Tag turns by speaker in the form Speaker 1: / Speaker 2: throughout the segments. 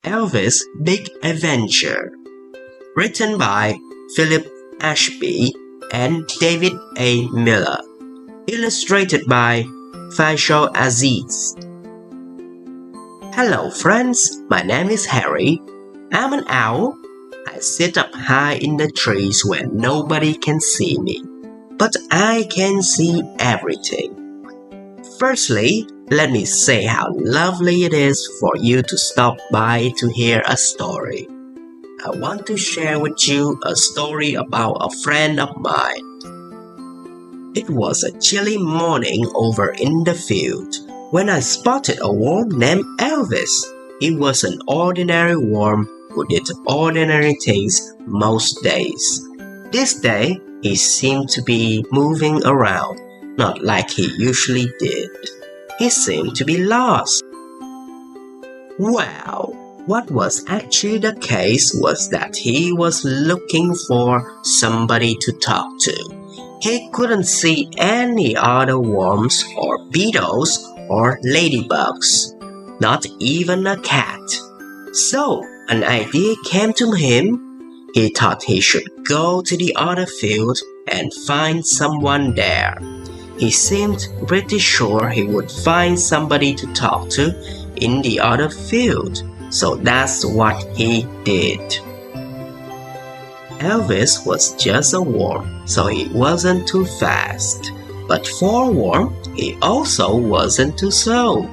Speaker 1: Elvis' Big Adventure, written by Philip Ashby and David A. Miller, illustrated by Faisal Aziz. Hello friends, my name is Harry. I'm an owl. I sit up high in the trees where nobody can see me, but I can see everything. Firstly, let me say how lovely it is for you to stop by to hear a story. I want to share with you a story about a friend of mine. It was a chilly morning over in the field when I spotted a worm named Elvis. He was an ordinary worm who did ordinary things most days. This day, he seemed to be moving around, not like he usually did. He seemed to be lost. Well, what was actually the case was that he was looking for somebody to talk to. He couldn't see any other worms or beetles or ladybugs, not even a cat. So, an idea came to him. He thought he should go to the other field and find someone there. He seemed pretty sure he would find somebody to talk to in the other field, so that's what he did. Elvis was just a worm, so he wasn't too fast. But for a worm, he also wasn't too slow.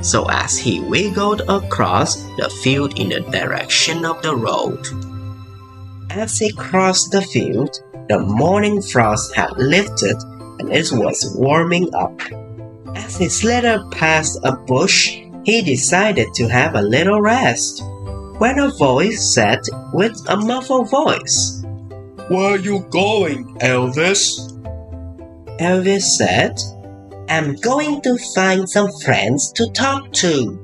Speaker 1: So as he wiggled across the field in the direction of the road. As he crossed the field, the morning frost had lifted and it was warming up. As he slithered past a bush, he decided to have a little rest, when a voice said with a muffled voice,
Speaker 2: "Where are you going, Elvis?"
Speaker 1: Elvis said, "I'm going to find some friends to talk to."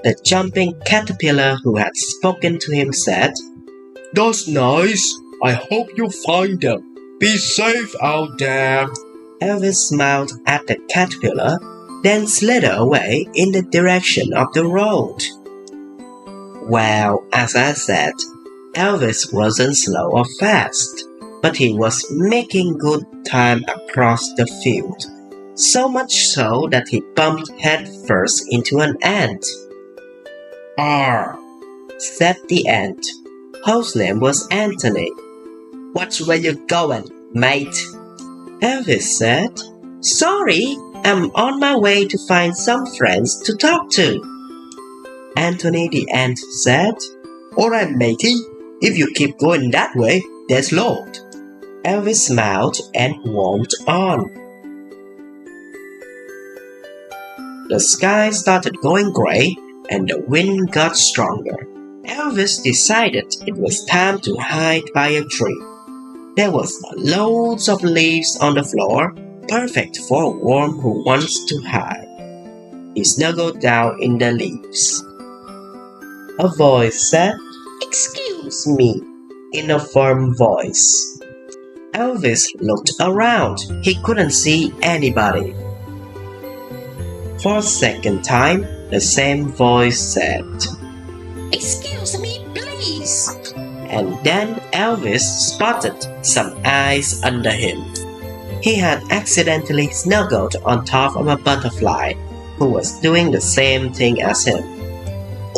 Speaker 1: The jumping caterpillar who had spoken to him said,
Speaker 2: "That's nice. I hope you find them. Be safe out there."
Speaker 1: Elvis smiled at the caterpillar, then slithered away in the direction of the road. Well, as I said, Elvis wasn't slow or fast, but he was making good time across the field, so much so that he bumped headfirst into an ant.
Speaker 2: "Arr!"
Speaker 1: said the ant, whose name was Anthony.
Speaker 2: "Watch where you're going, mate,"
Speaker 1: Elvis said. "Sorry, I'm on my way to find some friends to talk to." Anthony the ant said,
Speaker 2: "Alright, matey. If you keep going that way, there's load."
Speaker 1: Elvis smiled and walked on. The sky started going gray and the wind got stronger. Elvis decided it was time to hide by a tree. There was loads of leaves on the floor, perfect for a worm who wants to hide. He snuggled down in the leaves. A voice said, "Excuse me," in a firm voice. Elvis looked around. He couldn't see anybody. For a second time, the same voice said, "Excuse me, please." And then Elvis spotted some eyes under him. He had accidentally snuggled on top of a butterfly who was doing the same thing as him.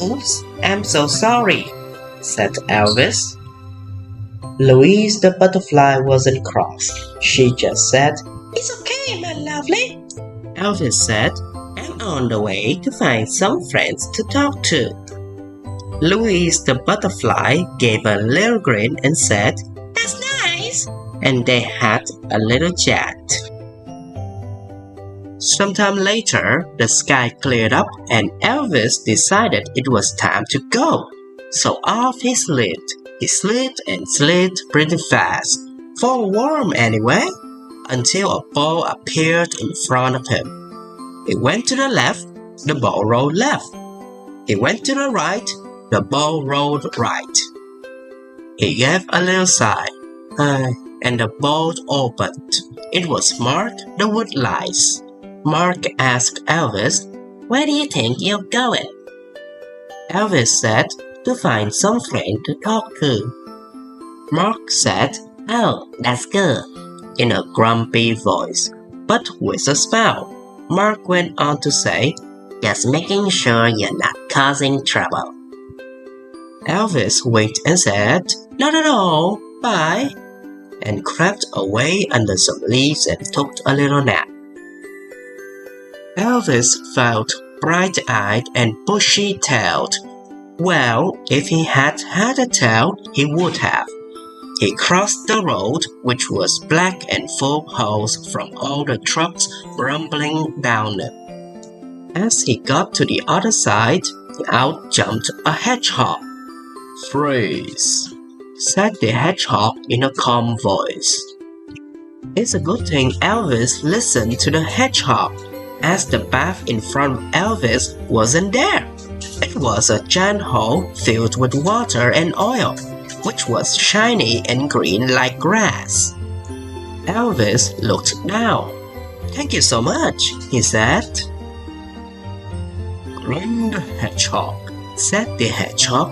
Speaker 1: "Oops, I'm so sorry," said Elvis. Louise the butterfly wasn't cross. She just said, "It's okay, my lovely." Elvis said, "I'm on the way to find some friends to talk to." Louise the butterfly gave a little grin and said, "That's nice." And they had a little chat. Sometime later, the sky cleared up and Elvis decided it was time to go. So off he slid. He slid and slid pretty fast, for a worm anyway, until a ball appeared in front of him. He went to the left, the ball rolled left. He went to the right, the ball rolled right. He gave a little sigh, and the ball opened. It was Mark the woodlice. Mark asked Elvis, "Where do you think you're going?" Elvis said, to find some friend to talk to. Mark said, "Oh, that's good," in a grumpy voice, but with a smile. Mark went on to say, "Just making sure you're not causing trouble." Elvis winked and said, "Not at all, bye," and crept away under some leaves and took a little nap. Elvis felt bright-eyed and bushy-tailed. Well, if he had had a tail, he would have. He crossed the road, which was black and full of holes from all the trucks rumbling down it. As he got to the other side, out jumped a hedgehog.
Speaker 2: "Freeze,"
Speaker 1: said the hedgehog in a calm voice. It's a good thing Elvis listened to the hedgehog, as the bath in front of Elvis wasn't there. It was a giant hole filled with water and oil, which was shiny and green like grass. Elvis looked down. "Thank you so much," he said.
Speaker 2: "Grin the hedgehog,"
Speaker 1: said the hedgehog.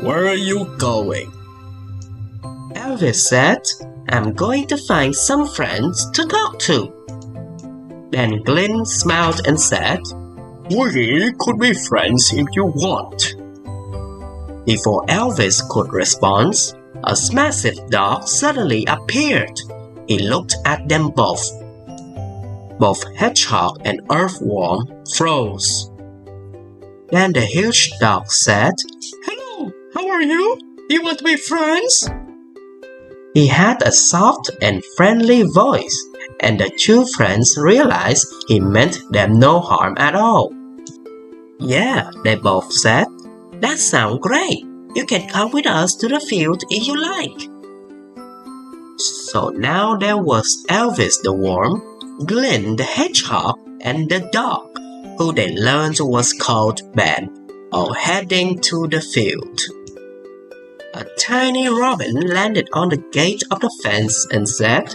Speaker 2: "Where are you going?"
Speaker 1: Elvis said, "I'm going to find some friends to talk to." Then Glenn smiled and said,
Speaker 2: "We could be friends if you want."
Speaker 1: Before Elvis could respond, a massive dog suddenly appeared. He looked at them both. Both hedgehog and earthworm froze. Then the huge dog said,
Speaker 2: "Hello, how are you? You want to be friends?"
Speaker 1: He had a soft and friendly voice, and the two friends realized he meant them no harm at all. "Yeah," they both said. "That sounds great. You can come with us to the field if you like." So now there was Elvis the worm, Glenn the hedgehog, and the dog, who they learned was called Ben, all heading to the field. A tiny robin landed on the gate of the fence and said,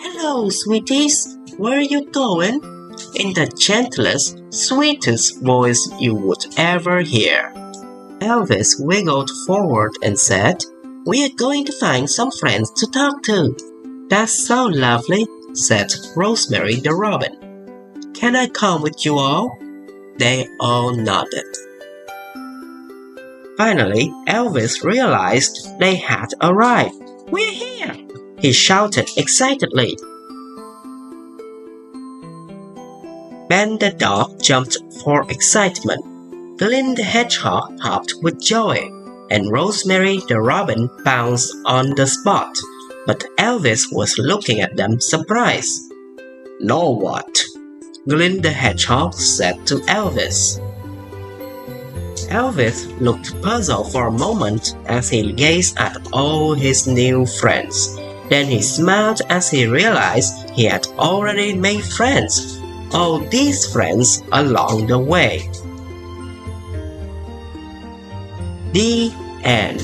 Speaker 1: "Hello, sweeties. Where are you going?" in the gentlest, sweetest voice you would ever hear. Elvis wiggled forward and said, "We are going to find some friends to talk to." "That's so lovely," said Rosemary the robin. "Can I come with you all?" They all nodded. Finally, Elvis realized they had arrived. "We're here!" he shouted excitedly. Ben the dog jumped for excitement. Glenn the hedgehog hopped with joy, and Rosemary the robin bounced on the spot. But Elvis was looking at them surprised. "Now what?" Glenn the hedgehog said to Elvis. Elvis looked puzzled for a moment as he gazed at all his new friends. Then he smiled as he realized he had already made friends, all these friends along the way. The end.